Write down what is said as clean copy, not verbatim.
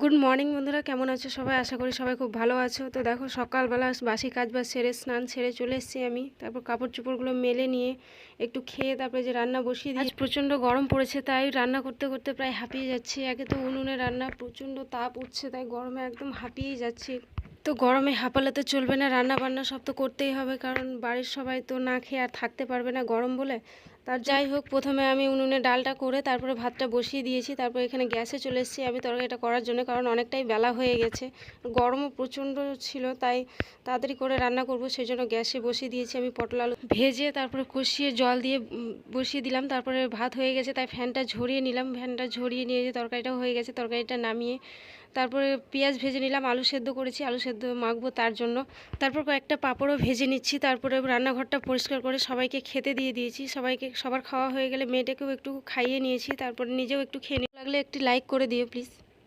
Good morning বন্ধুরা, কেমন আছো সবাই? আশা করি সবাই খুব ভালো আছো। তো দেখো, সকালবেলা বাসি কাজ বাজ সেরে স্নান সেরে চলে এসেছি আমি। তারপর কাপড় চোপড়গুলো মেলে নিয়ে একটু খেয়ে তারপরে যে রান্না বসিয়ে দিই। আজ প্রচণ্ড গরম পড়েছে, তাই রান্না করতে করতে প্রায় হাঁপিয়ে যাচ্ছি। একে তো উনুনে রান্না, প্রচণ্ড তাপ উঠছে, তাই গরমে একদম হাঁপিয়েই যাচ্ছি। তো গরমে হাঁপালে তো চলবে না, রান্না বান্না সব তো করতেই হবে, কারণ বাড়ির সবাই তো না খেয়ে আর থাকতে পারবে না গরম বলে। তার যাই হোক, প্রথমে আমি উনুনে ডালটা করে তারপরে ভাতটা বসিয়ে দিয়েছি। তারপর এখানে গ্যাসে চলে এসেছি আমি তরকারিটা করার জন্য, কারণ অনেকটাই বেলা হয়ে গেছে, গরমও প্রচণ্ড ছিল, তাই তাড়াতাড়ি করে রান্না করব, সেই জন্য গ্যাসে বসিয়ে দিয়েছি আমি। পটল আলু ভেজে তারপরে কষিয়ে জল দিয়ে বসিয়ে দিলাম। তারপরে ভাত হয়ে গেছে, তাই ফ্যানটা ঝরিয়ে নিলাম। ফ্যানটা ঝরিয়ে নিয়ে যে তরকারিটাও হয়ে গেছে, তরকারিটা নামিয়ে তারপরে পেঁয়াজ ভেজে নিলাম, আলু সেদ্ধ করেছি, আলু সেদ্ধ মাখবো তার জন্য। তারপর কয়েকটা পাঁপড়ও ভেজে নিচ্ছি। তারপরে রান্নাঘরটা পরিষ্কার করে সবাইকে খেতে দিয়ে দিয়েছি। সবার খাওয়া হয়ে গেলে মেয়েটাকেও একটু খাইয়ে নিয়েছি, তারপরে নিজেও একটু খেয়ে লাগলে একটি লাইক করে দিও প্লিজ।